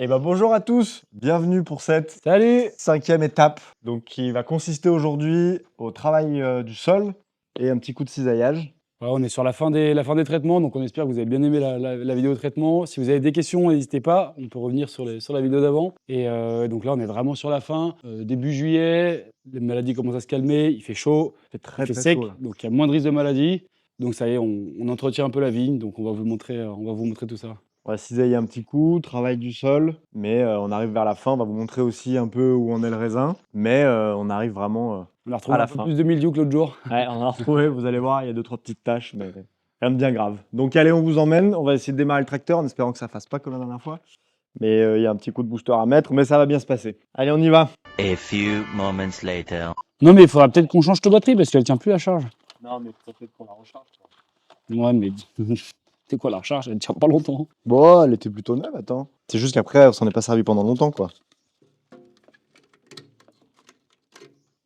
Et ben bonjour à tous, bienvenue pour cette Salut! 5e étape, donc qui va consister aujourd'hui au travail du sol et un petit coup de cisaillage. Ouais, on est sur la fin des traitements, donc on espère que vous avez bien aimé la vidéo de traitement. Si vous avez des questions, n'hésitez pas, on peut revenir sur la vidéo d'avant. Et donc là, on est vraiment sur la fin. Début juillet, les maladies commencent à se calmer, il fait chaud, C'est il très fait très sec, chaud là. donc il y a moins de risques de maladie. Donc ça y est, on entretient un peu la vigne, donc on va vous montrer tout ça. On va cisailler un petit coup, travail du sol, mais on arrive vers la fin, on va vous montrer aussi un peu où en est le raisin, mais on arrive vraiment On a à retrouvé la un peu fin. plus de mildiou que l'autre jour. Ouais, on a retrouvé, vous allez voir, il y a 2-3 petites taches, mais rien de bien grave. Donc allez, on vous emmène, on va essayer de démarrer le tracteur en espérant que ça fasse pas comme la dernière fois. Mais il y a un petit coup de booster à mettre, mais ça va bien se passer. Allez, on y va. A few moments later. Non mais il faudra peut-être qu'on change de batterie parce qu'elle tient plus à charge. Non, mais peut-être qu'on la recharge. Ouais mais c'est quoi la recharge? Elle tient pas longtemps. Bon, elle était plutôt neuve, attends. C'est juste qu'après, on s'en est pas servi pendant longtemps, quoi.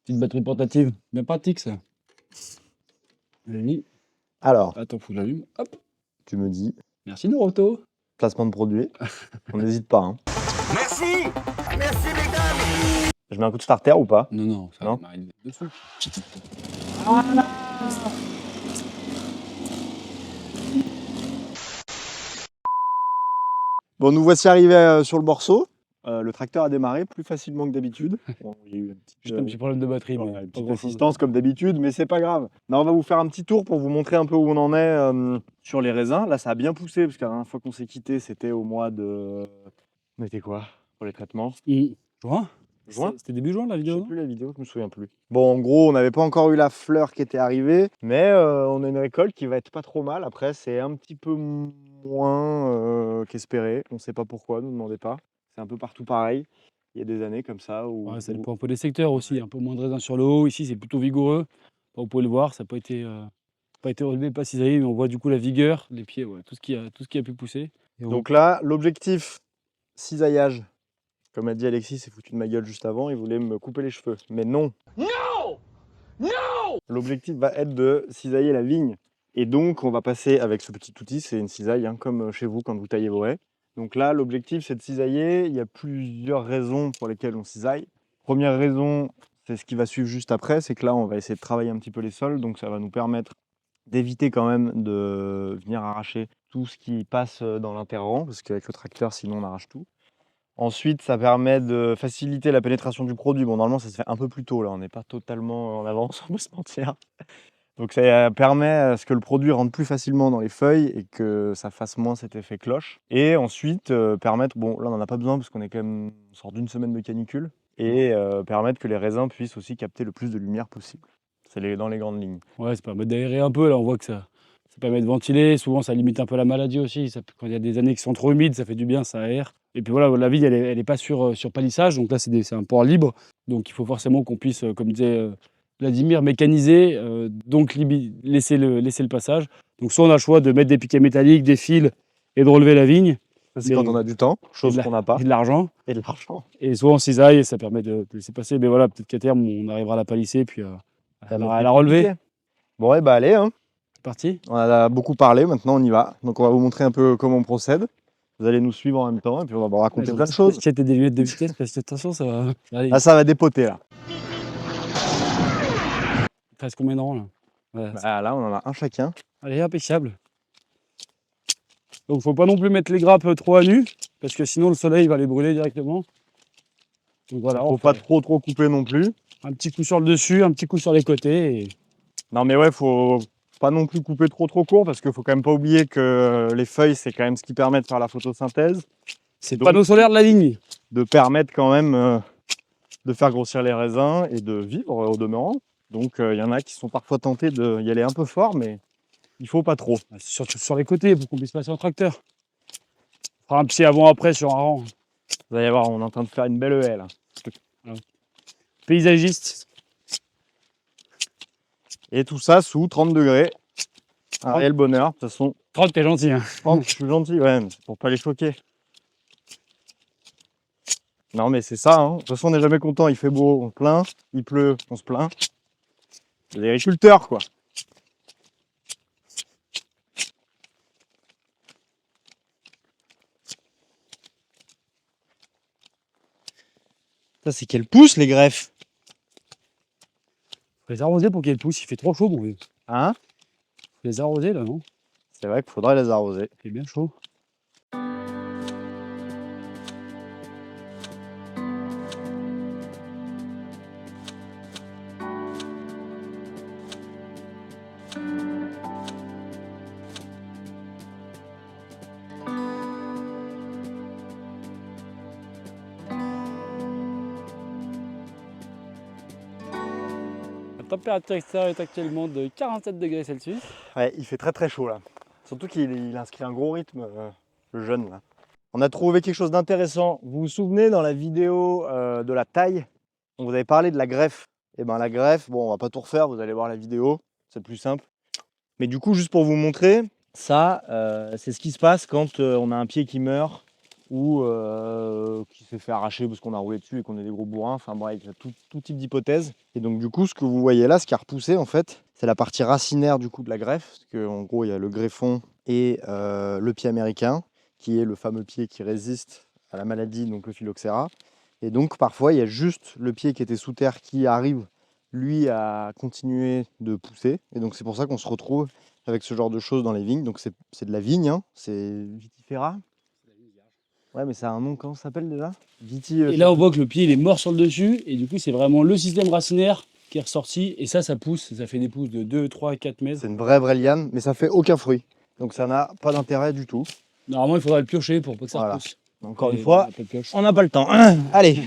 Petite batterie portative, bien pratique ça. Allez, Alors, attends, faut que j'allume. Hop, tu me dis, merci Noroto. placement de produit, on n'hésite pas. Hein. Merci! Merci, mesdames! Je mets un coup de starter ou pas? Non, non, ça Non. m'arrive dessus. Bon, nous voici arrivés sur le morceau. Le tracteur a démarré plus facilement que d'habitude. Bon, il y a eu Juste un petit problème de batterie, mais une pas petite grand-chose. assistance comme d'habitude, mais c'est pas grave. Non, on va vous faire un petit tour pour vous montrer un peu où on en est sur les raisins. Là, ça a bien poussé, parce que la dernière fois qu'on s'est quitté, c'était au mois de... On était quoi pour les traitements? Juin? Juin? C'était début juin la Je vidéo, sais non? plus la vidéo, je me souviens plus. Bon, en gros, on n'avait pas encore eu la fleur qui était arrivée, mais on a une récolte qui va être pas trop mal. Après, c'est un petit peu moins qu'espéré. On ne sait pas pourquoi, ne nous demandez pas. C'est un peu partout pareil. Il y a des années comme ça où... Ouais, ça dépend un peu des secteurs aussi. Un peu moins de raisins sur le haut. Ici, c'est plutôt vigoureux. Bon, vous pouvez le voir, ça n'a pas été relevé, pas cisaillé, mais on voit du coup la vigueur, les pieds, ouais, tout ce qui a pu pousser. Et Donc là, l'objectif, cisaillage. Comme a dit Alexis, c'est foutu de ma gueule juste avant, il voulait me couper les cheveux. Mais non! Non! Non! L'objectif va être de cisailler la vigne. Et donc, on va passer avec ce petit outil, c'est une cisaille, hein, comme chez vous quand vous taillez vos haies. Donc là, l'objectif, c'est de cisailler. Il y a plusieurs raisons pour lesquelles on cisaille. Première raison, c'est ce qui va suivre juste après, c'est que là, on va essayer de travailler un petit peu les sols. Donc ça va nous permettre d'éviter quand même de venir arracher tout ce qui passe dans l'interrang, parce qu'avec le tracteur, sinon, on arrache tout. Ensuite, ça permet de faciliter la pénétration du produit. Bon, normalement, ça se fait un peu plus tôt, là. On n'est pas totalement en avance, on va se mentir. Donc ça permet à ce que le produit rentre plus facilement dans les feuilles et que ça fasse moins cet effet cloche. Et ensuite, permettre, bon là on n'en a pas besoin parce qu'on est quand même, on sort d'une semaine de canicule, et permettre que les raisins puissent aussi capter le plus de lumière possible. C'est dans les grandes lignes. ouais, ça permet d'aérer un peu. Là, on voit que ça permet de ventiler. Souvent, ça limite un peu la maladie aussi. Quand il y a des années qui sont trop humides, ça fait du bien, ça aère. Et puis voilà, la vigne, elle est pas sur palissage. Donc là, c'est un port libre. Donc il faut forcément qu'on puisse, comme disait Vladimir, mécaniser, donc laisser le passage. Donc soit on a le choix de mettre des piquets métalliques, des fils et de relever la vigne. Ça, c'est quand on a du temps, chose Et qu'on n'a pas, de l'argent. et de l'argent. Et soit on cisaille et ça permet de laisser passer. Mais voilà, peut-être qu'à terme, on arrivera à la palisser puis à la relever. Bon, ouais, bah allez, hein. C'est parti. On en a beaucoup parlé, maintenant on y va. Donc on va vous montrer un peu comment on procède. Vous allez nous suivre en même temps et puis on va vous raconter plein de choses. J'ai des lunettes de vitesse parce que attention, ça va aller. Ah, ça va dépoter là. Il te reste combien de rangs là? Voilà. Bah, là, on en a un chacun. Allez, impeccable. Donc faut pas non plus mettre les grappes trop à nu parce que sinon le soleil va les brûler directement. Donc voilà, Faut pas trop couper non plus. un petit coup sur le dessus, un petit coup sur les côtés. Et... Non mais ouais, faut pas non plus couper trop court parce qu'il faut quand même pas oublier que les feuilles, c'est quand même ce qui permet de faire la photosynthèse. c'est le Donc, panneau solaire de la ligne. de permettre quand même de faire grossir les raisins et de vivre au demeurant. Donc il y en a qui sont parfois tentés d'y aller un peu fort, mais il faut pas trop. Surtout sur les côtés pour qu'on puisse passer en tracteur. On fera un petit avant-après sur un rang. Vous allez voir, on est en train de faire une belle haie là. Paysagiste. Et tout ça sous 30 degrés. Un réel bonheur, de toute façon. 30, t'es gentil. Hein. 30, je suis gentil, ouais, mais c'est pour pas les choquer. Non mais c'est ça, hein. De toute façon on n'est jamais content, il fait beau, on se plaint, il pleut, on se plaint. C'est des agriculteurs quoi. Ça, c'est qu'elles poussent, les greffes. Faut les arroser pour qu'elles poussent. Il fait trop chaud, mon vieux. Hein? Faut les arroser, là, non? C'est vrai qu'il faudrait les arroser. Il fait bien chaud. La température extérieure est actuellement de 47 degrés Celsius. Ouais, il fait très très chaud là. Surtout qu'il inscrit un gros rythme, le jeune là. On a trouvé quelque chose d'intéressant. Vous vous souvenez dans la vidéo de la taille, on vous avait parlé de la greffe. Et ben la greffe, bon on va pas tout refaire, vous allez voir la vidéo, c'est plus simple. Mais du coup juste pour vous montrer, ça c'est ce qui se passe quand on a un pied qui meurt ou qui s'est fait arracher parce qu'on a roulé dessus et qu'on est des gros bourrins. Enfin bref, il y a tout type d'hypothèse. Et donc du coup ce que vous voyez là, ce qui a repoussé en fait, c'est la partie racinaire du coup de la greffe. Parce qu'en gros il y a le greffon et le pied américain, qui est le fameux pied qui résiste à la maladie, donc le phylloxéra. Et donc parfois il y a juste le pied qui était sous terre qui arrive lui à continuer de pousser. Et donc c'est pour ça qu'on se retrouve avec ce genre de choses dans les vignes. Donc c'est de la vigne, hein. C'est vitifera. Ouais, mais ça a un nom, comment ça s'appelle déjà? Et là, on voit que le pied il est mort sur le dessus. Et du coup, c'est vraiment le système racinaire qui est ressorti. Et ça pousse. Ça fait des pousses de 2, 3, 4 mètres. C'est une vraie liane, mais ça fait aucun fruit. Donc ça n'a pas d'intérêt du tout. Normalement, il faudrait le piocher pour pas que ça Voilà. repousse. Encore Et une fois, on a pas de pioche. on n'a pas le temps. Allez.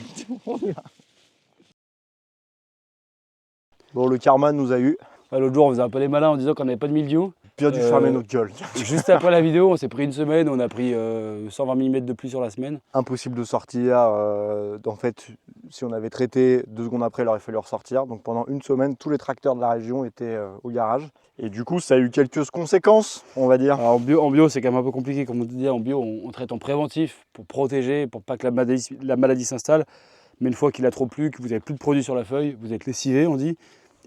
Bon, le karma nous a eu. Ouais, l'autre jour, on faisait un peu les malins en disant qu'on n'avait pas de mildiou. Puis on a dû fermer notre gueule. Juste après la vidéo, on s'est pris une semaine. On a pris 120 mm de pluie sur la semaine. Impossible de sortir. En fait, si on avait traité 2 secondes après, il aurait fallu ressortir. Donc pendant une semaine, tous les tracteurs de la région étaient au garage. Et du coup, ça a eu quelques conséquences, on va dire. Alors, en bio, c'est quand même un peu compliqué. Comme on dit, en bio, on traite en préventif pour protéger, pour pas que la maladie s'installe. Mais une fois qu'il a trop plu, que vous n'avez plus de produit sur la feuille, vous êtes lessivé, on dit.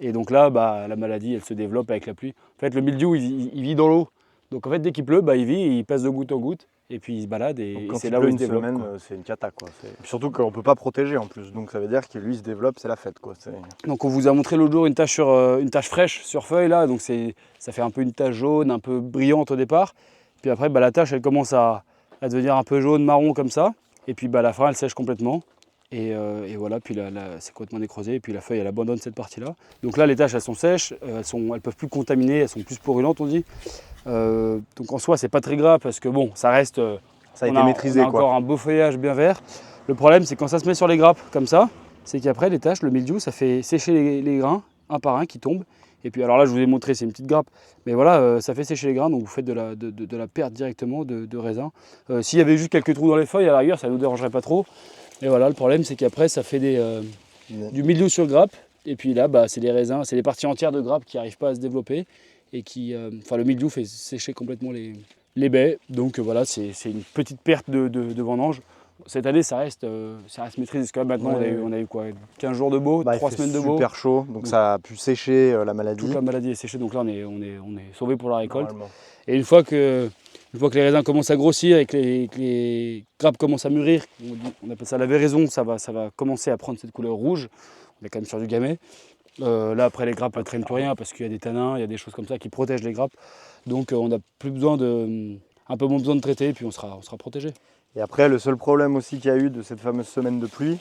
Et donc là, la maladie, elle se développe avec la pluie. En fait, le mildiou, il vit dans l'eau. Donc en fait, dès qu'il pleut, il vit, il passe de goutte en goutte. Et puis il se balade et Quand c'est il là où pleut il se une développe. semaine, c'est une cata, quoi. Et puis surtout qu'on ne peut pas protéger en plus. Donc ça veut dire que lui, il se développe, c'est la fête, quoi. Donc on vous a montré l'autre jour une tache fraîche sur feuille là. Donc ça fait un peu une tache jaune, un peu brillante au départ. Puis après, la tache, elle commence à devenir un peu jaune, marron comme ça. Et puis à la fin, elle sèche complètement. Et voilà, puis c'est complètement nécrosé, et puis la feuille elle abandonne cette partie-là. Donc là les taches elles sont sèches, elles peuvent plus contaminer, elles sont plus purulentes on dit. Donc en soi c'est pas très grave parce que bon, ça reste, ça a été maîtrisé, on a encore un beau feuillage bien vert. Le problème c'est quand ça se met sur les grappes comme ça, c'est qu'après les taches, le mildiou ça fait sécher les grains un par un qui tombent. Et puis alors là je vous ai montré, c'est une petite grappe, mais voilà, ça fait sécher les grains, donc vous faites de la perte directement de raisin. S'il y avait juste quelques trous dans les feuilles, à la rigueur ça ne nous dérangerait pas trop. Et voilà, le problème c'est qu'après ça fait du mildiou sur grappe. Et puis là, c'est les raisins, c'est les parties entières de grappe qui n'arrivent pas à se développer. Et le mildiou fait sécher complètement les baies. Donc voilà, c'est une petite perte de vendange. Cette année, ça reste maîtrisé. Parce que là, maintenant, on a eu quoi, 15 jours de beau, 3 semaines de beau. Super chaud, donc ça a pu sécher la maladie. Toute la maladie est séchée, donc là, on est sauvé pour la récolte. Et une fois que les raisins commencent à grossir et que les grappes commencent à mûrir, on appelle ça la véraison, ça va commencer à prendre cette couleur rouge. On est quand même sur du gamay. Là, après, les grappes ne traînent plus rien parce qu'il y a des tanins, il y a des choses comme ça qui protègent les grappes. Donc, on n'a plus besoin un peu moins besoin de traiter et puis on sera protégé. Et après, le seul problème aussi qu'il y a eu de cette fameuse semaine de pluie,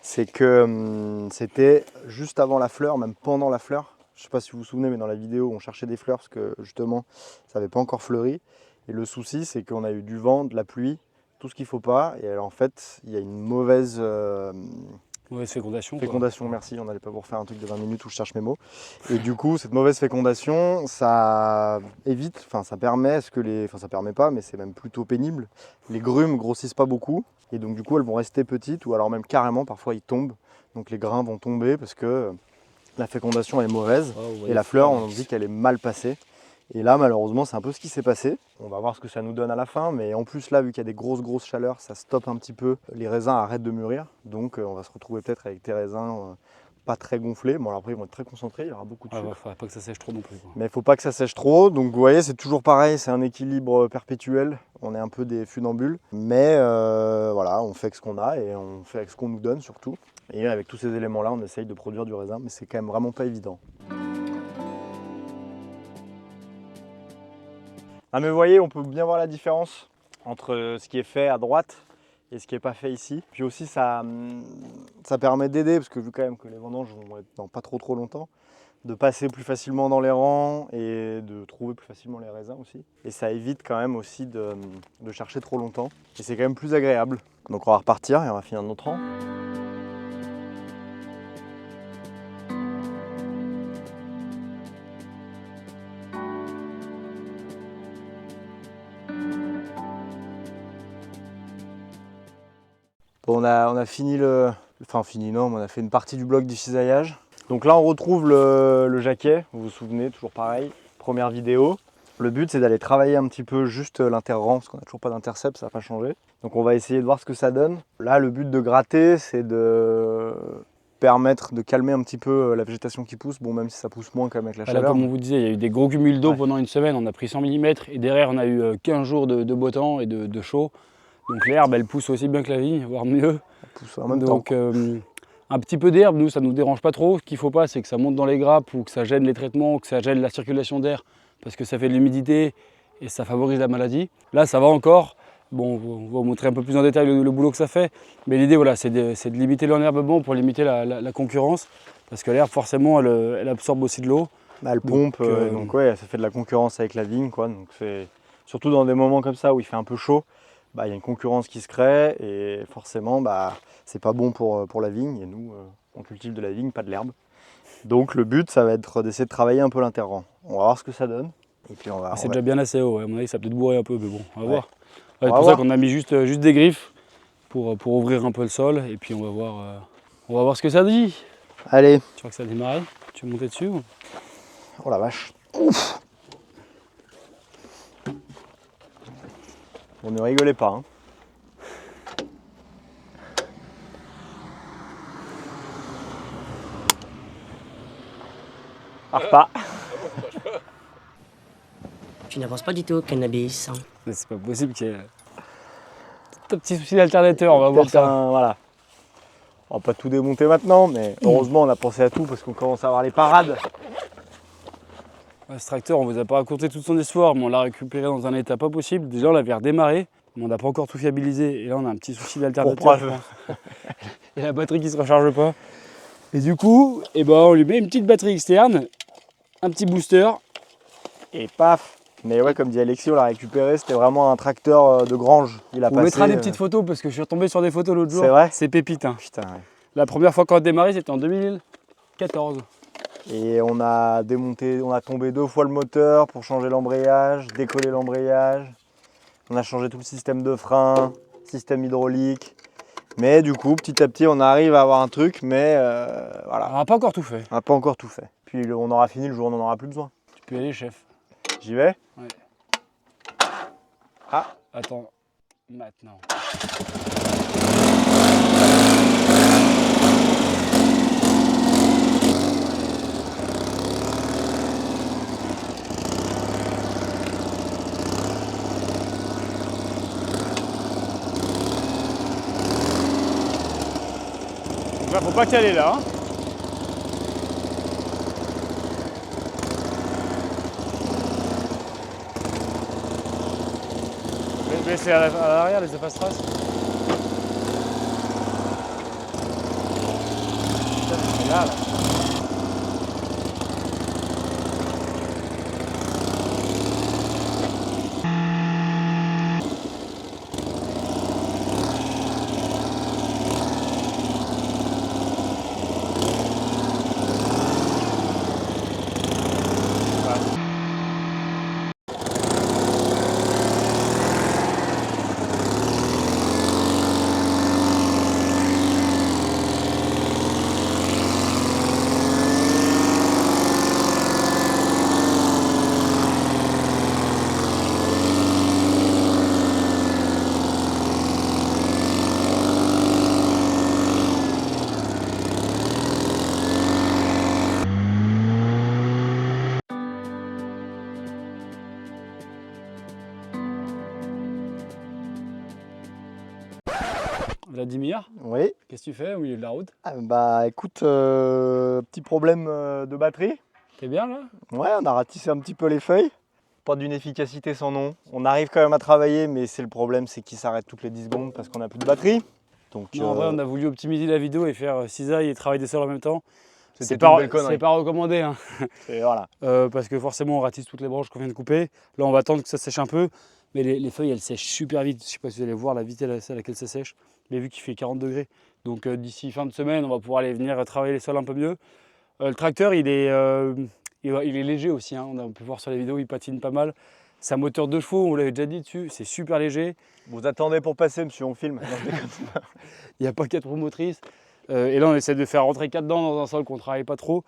c'est que c'était juste avant la fleur, même pendant la fleur. Je ne sais pas si vous vous souvenez, mais dans la vidéo, on cherchait des fleurs parce que justement, ça n'avait pas encore fleuri. Et le souci, c'est qu'on a eu du vent, de la pluie, tout ce qu'il ne faut pas. Et alors, en fait, il y a une mauvaise fécondation. Fécondation, merci. On n'allait pas vous refaire un truc de 20 minutes où je cherche mes mots. Et du coup, cette mauvaise fécondation, ça évite, ça permet à ce que ça permet pas, mais c'est même plutôt pénible. Les grumes grossissent pas beaucoup. Et donc, du coup, elles vont rester petites ou alors même carrément, parfois, ils tombent. Donc, les grains vont tomber parce que la fécondation est mauvaise. Et la fleur, on dit qu'elle est mal passée. Et là, malheureusement, c'est un peu ce qui s'est passé. On va voir ce que ça nous donne à la fin. Mais en plus, là, vu qu'il y a des grosses chaleurs, ça stoppe un petit peu. Les raisins arrêtent de mûrir. Donc, on va se retrouver peut-être avec des raisins pas très gonflés. Bon, alors après, ils vont être très concentrés. Il y aura beaucoup de sucre. Il ne faudrait pas que ça sèche trop non plus. Mais il ne faut pas que ça sèche trop. Donc, vous voyez, c'est toujours pareil. C'est un équilibre perpétuel. On est un peu des funambules. Mais voilà, on fait avec ce qu'on a et on fait avec ce qu'on nous donne surtout. Et avec tous ces éléments-là, on essaye de produire du raisin, mais c'est quand même vraiment pas évident. Ah mais vous voyez, on peut bien voir la différence entre ce qui est fait à droite et ce qui n'est pas fait ici. Puis aussi ça permet d'aider, parce que vu quand même que les vendanges vont être dans pas trop longtemps, de passer plus facilement dans les rangs et de trouver plus facilement les raisins aussi. Et ça évite quand même aussi de chercher trop longtemps. Et c'est quand même plus agréable. Donc on va repartir et on va finir notre rang. Bon, on a fini non, mais on a fait une partie du bloc du cisaillage. Donc là on retrouve le jaquet, vous vous souvenez, toujours pareil, première vidéo. Le but c'est d'aller travailler un petit peu juste l'inter-rang, parce qu'on n'a toujours pas d'intercept, ça n'a pas changé. Donc on va essayer de voir ce que ça donne. Là le but de gratter, c'est de permettre de calmer un petit peu la végétation qui pousse, bon même si ça pousse moins quand même avec la Là, chaleur. comme on vous disait, il y a eu des gros cumuls d'eau Ouais. pendant une semaine, on a pris 100 mm et derrière on a eu 15 jours de beau temps et de chaud. Donc l'herbe elle pousse aussi bien que la vigne, voire mieux. Ça pousse en même temps. Donc un petit peu d'herbe, nous ça nous dérange pas trop. Ce qu'il faut pas c'est que ça monte dans les grappes ou que ça gêne les traitements ou que ça gêne la circulation d'air parce que ça fait de l'humidité et ça favorise la maladie. Là ça va encore. Bon, on va vous montrer un peu plus en détail le boulot que ça fait. Mais l'idée voilà, c'est de limiter l'enherbement pour limiter la concurrence. Parce que l'herbe forcément elle absorbe aussi de l'eau. Bah, elle pompe, donc ouais, ça fait de la concurrence avec la vigne, quoi. Donc c'est surtout dans des moments comme ça où il fait un peu chaud, bah, il y a une concurrence qui se crée et forcément bah, c'est pas bon pour la vigne. Et nous, on cultive de la vigne, pas de l'herbe. Donc le but, ça va être d'essayer de travailler un peu l'interrang. On va voir ce que ça donne. Et puis C'est déjà bien assez haut, ouais. À mon avis ça va peut-être bourrer un peu, mais bon, on va Ouais. voir. C'est On va pour ça voir. qu'on a mis juste des griffes pour ouvrir un peu le sol et puis on va voir ce que ça dit. Allez, Tu vois que ça a démarré? Tu veux monter dessus ou... oh la vache. Ouf. Bon, ne rigolez pas. Hein. Un repas. Tu n'avances pas du tout au cannabis. Hein. Mais c'est pas possible qu'il y ait un petit souci d'alternateur, on va voir ça. Voilà. On va pas tout démonter maintenant, mais heureusement on a pensé à tout parce qu'on commence à avoir les parades. Ouais, ce tracteur, on vous a pas raconté toute son histoire, mais on l'a récupéré dans un état pas possible. Déjà on l'avait redémarré, mais on n'a pas encore tout fiabilisé. Et là on a un petit souci d'alternateur, je pense. Et la batterie qui se recharge pas. Et du coup, eh ben, on lui met une petite batterie externe, un petit booster. Et paf. Mais ouais, comme dit Alexis, on l'a récupéré, c'était vraiment un tracteur de grange. Il a On passé, mettra des petites photos parce que je suis retombé sur des photos l'autre jour. C'est vrai? C'est pépite. Hein. Putain, ouais. La première fois qu'on a démarré, c'était en 2014. Et on a démonté, on a tombé 2 fois le moteur pour changer l'embrayage, décoller l'embrayage. On a changé tout le système de frein, système hydraulique. Mais du coup, petit à petit, on arrive à avoir un truc, mais voilà, On n'a pas encore tout fait. on n'a pas encore tout fait. Puis on aura fini le jour où on n'en aura plus besoin. Tu peux y aller, chef. J'y vais? Ouais. Ah, Attends, maintenant. Donc là, faut pas caler là. Hein. Laissez à l'arrière les effaces traces. C'est là, là. Dimir, Oui. qu'est-ce que tu fais au milieu de la route? Ah, bah écoute, petit problème de batterie. T'es bien là? Ouais, on a ratissé un petit peu les feuilles. Pas d'une efficacité sans nom. On arrive quand même à travailler, mais c'est le problème, c'est qu'il s'arrête toutes les 10 secondes parce qu'on n'a plus de batterie. Donc, Non, en vrai, on a voulu optimiser la vidéo et faire cisaille et travailler des sols en même temps. c'était C'est pas, une belle connerie. c'est pas recommandé, hein. Voilà. Parce que forcément, on ratisse toutes les branches qu'on vient de couper. Là, on va attendre que ça sèche un peu. Mais les feuilles, elles sèchent super vite. Je sais pas si vous allez voir la vitesse à laquelle ça sèche. Mais vu qu'il fait 40 degrés, donc d'ici fin de semaine, on va pouvoir aller venir travailler les sols un peu mieux. Le tracteur, il est léger aussi, hein. On a pu voir sur les vidéos, il patine pas mal. C'est un moteur 2 chevaux, on l'avait déjà dit dessus, c'est super léger. Vous attendez pour passer, monsieur, on filme. Non, je déconne. Il n'y a pas 4 roues motrices. Et là, on essaie de faire rentrer 4 dents dans un sol qu'on ne travaille pas trop.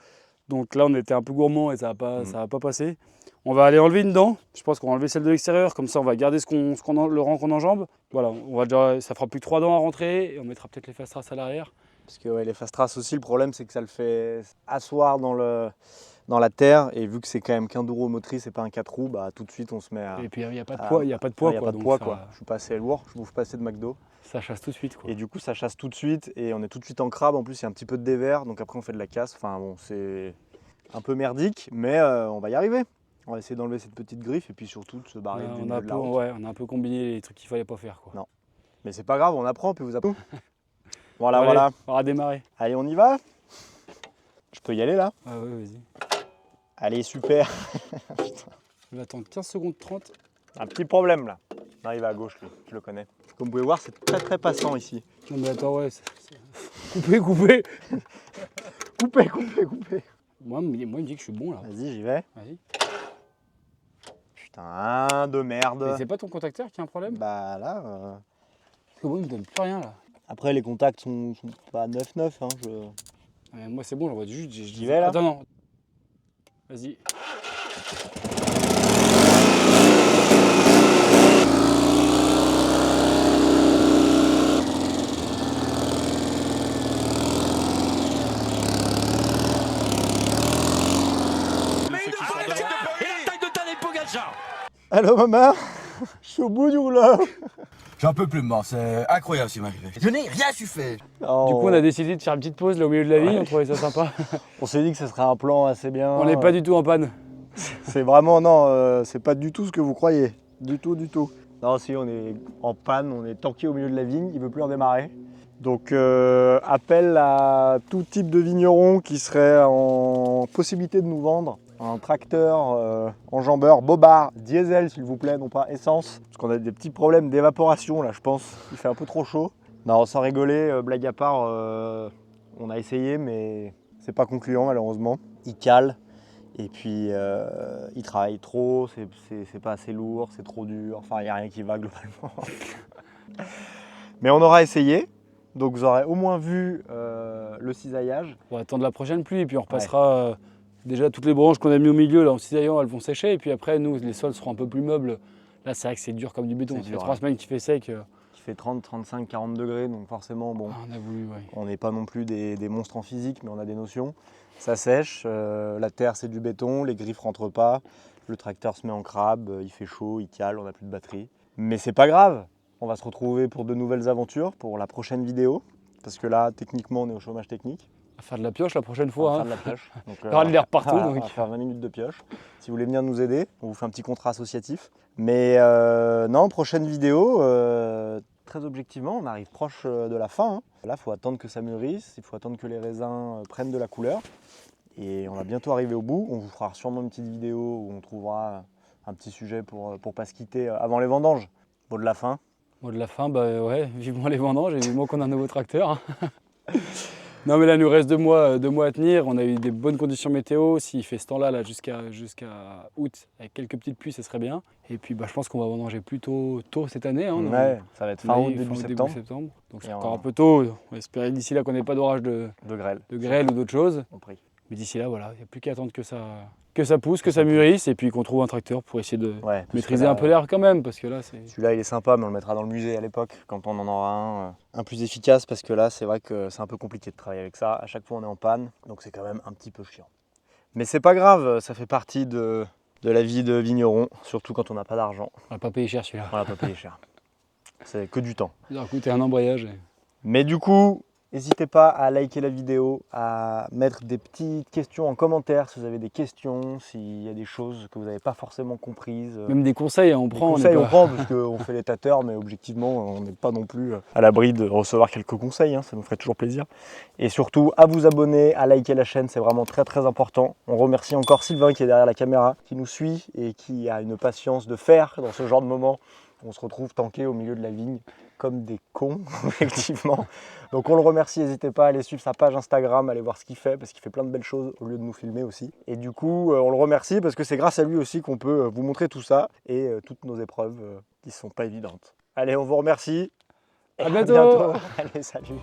Donc là, on était un peu gourmand et ça va pas passer. On va aller enlever une dent. Je pense qu'on va enlever celle de l'extérieur. Comme ça, on va garder le rang qu'on enjambe. Voilà, ça fera plus que 3 dents à rentrer. Et on mettra peut-être les fast traces à l'arrière. Parce que ouais, les fast traces aussi, le problème, c'est que ça le fait asseoir dans la terre. Et vu que c'est quand même qu'un 2 roues motrices et pas un 4 roues, bah, tout de suite, on se met à... Et puis, il n'y a pas de poids. Il n'y a pas de poids, Il n'y a quoi. pas de Donc, poids, ça, quoi. Je suis pas assez lourd, je bouffe pas assez de McDo. ça chasse tout de suite, quoi. Et du coup, ça chasse tout de suite et on est tout de suite en crabe. En plus, il y a un petit peu de dévers, donc après, on fait de la casse. Enfin bon, c'est un peu merdique, mais on va y arriver. On va essayer d'enlever cette petite griffe et puis surtout de se barrer du on, milieu a de la route. on a un peu combiné les trucs qu'il fallait pas faire, quoi. Non. Mais c'est pas grave, on apprend, puis vous apprenez. Voilà, Bon, allez, voilà. on va démarrer. Allez, on y va. Je peux y aller là? Ah ouais, vas-y. Allez, super. Je vais attendre 15 secondes 30. Un petit problème là. On arrive à gauche, lui, je le connais. Comme vous pouvez voir, c'est très passant ici. Non mais attends, ouais. Coupé. Coupé. Moi, il me dit que je suis bon là. Vas-y, j'y vais. Vas-y. Putain, de merde. Mais c'est pas ton contacteur qui a un problème? Bah là. Parce que moi, il me donne plus rien là. Après, les contacts sont pas 9-9. Hein, Moi, c'est bon, j'en vois juste. J'y vais là. Attends, non. Vas-y. Allô maman. Je suis au bout du rouleau. J'en peux plus de mort, c'est incroyable ce qui m'est arrivé. Je n'ai rien su faire. Du coup, on a décidé de faire une petite pause là au milieu de la vigne, on trouvait ça sympa. On s'est dit que ce serait un plan assez bien. On n'est pas du tout en panne. C'est vraiment, non, c'est pas du tout ce que vous croyez. Du tout. Non, si, on est en panne, on est tanké au milieu de la vigne, il veut plus redémarrer. Donc, appel à tout type de vigneron qui serait en possibilité de nous vendre un tracteur enjambeur Bobard diesel, s'il vous plaît, non pas essence. Parce qu'on a des petits problèmes d'évaporation là, je pense. Il fait un peu trop chaud. Non, sans rigoler, blague à part, on a essayé, mais c'est pas concluant malheureusement. Il cale. Et puis, il travaille trop, c'est pas assez lourd, c'est trop dur. Enfin, il n'y a rien qui va globalement. Mais on aura essayé. Donc, vous aurez au moins vu le cisaillage. On va attendre la prochaine pluie et puis on repassera déjà toutes les branches qu'on a mis au milieu là en cisaillant, elles vont sécher. Et puis après, nous, les sols seront un peu plus meubles. Là, c'est vrai que c'est dur comme du béton. Ça fait 3 semaines qu'il fait sec. Qui fait 30, 35, 40 degrés. Donc, forcément, bon, On a voulu, ouais. on n'est pas non plus des monstres en physique, mais on a des notions. Ça sèche, la terre, c'est du béton, les griffes rentrent pas. Le tracteur se met en crabe, il fait chaud, il cale, on n'a plus de batterie. Mais c'est pas grave. On va se retrouver pour de nouvelles aventures, pour la prochaine vidéo. Parce que là, techniquement, on est au chômage technique. On va faire de la pioche la prochaine On fois. va Hein. faire de la pioche. Donc, Il y aura de l'air partout. on Donc. va faire 20 minutes de pioche. Si vous voulez venir nous aider, on vous fait un petit contrat associatif. Mais non, prochaine vidéo, très objectivement, on arrive proche de la fin. Hein. Là, il faut attendre que ça mûrisse, il faut attendre que les raisins prennent de la couleur. Et on va bientôt arriver au bout. On vous fera sûrement une petite vidéo où on trouvera un petit sujet pour pas se quitter avant les vendanges. Mot de la fin. Mot de la fin, bah ouais, vivement les vendanges et vivement qu'on a un nouveau tracteur. Non mais là, il nous reste 2 mois à tenir. On a eu des bonnes conditions météo. S'il fait ce temps-là là, jusqu'à août, avec quelques petites pluies, ce serait bien. Et puis je pense qu'on va vendanger plutôt tôt cette année. Hein, Ouais, ça va être fin août, début septembre. Donc Et c'est encore un peu tôt. On va espérer d'ici là qu'on n'ait pas d'orage de grêle ou d'autres choses. Compris. Mais d'ici là, voilà, il n'y a plus qu'à attendre que ça pousse, que ça mûrisse et puis qu'on trouve un tracteur pour essayer de Ouais, parce maîtriser que là, un peu l'air quand même. Parce que là, c'est. Celui-là, il est sympa, mais on le mettra dans le musée à l'époque, quand on en aura un plus efficace, parce que là, c'est vrai que c'est un peu compliqué de travailler avec ça. À chaque fois, on est en panne, donc c'est quand même un petit peu chiant. Mais c'est pas grave, ça fait partie de la vie de vigneron, surtout quand on n'a pas d'argent. On va pas payer cher celui-là. On va pas payer cher. C'est que du temps. Il a coûté un embrayage. Mais du coup, n'hésitez pas à liker la vidéo, à mettre des petites questions en commentaire si vous avez des questions, s'il y a des choses que vous n'avez pas forcément comprises. Même des conseils, hein, on prend. Conseils, on on est pas- prend parce qu'on fait les tâteurs, mais objectivement, on n'est pas non plus à l'abri de recevoir quelques conseils, hein, ça nous ferait toujours plaisir. Et surtout, à vous abonner, à liker la chaîne, c'est vraiment très très important. On remercie encore Sylvain qui est derrière la caméra, qui nous suit et qui a une patience de fer dans ce genre de moment. On se retrouve tanké au milieu de la vigne comme des cons, effectivement. Donc on le remercie, n'hésitez pas à aller suivre sa page Instagram, aller voir ce qu'il fait, parce qu'il fait plein de belles choses au lieu de nous filmer aussi. Et du coup, on le remercie parce que c'est grâce à lui aussi qu'on peut vous montrer tout ça et toutes nos épreuves qui ne sont pas évidentes. Allez, on vous remercie. Et À bientôt. Allez, salut.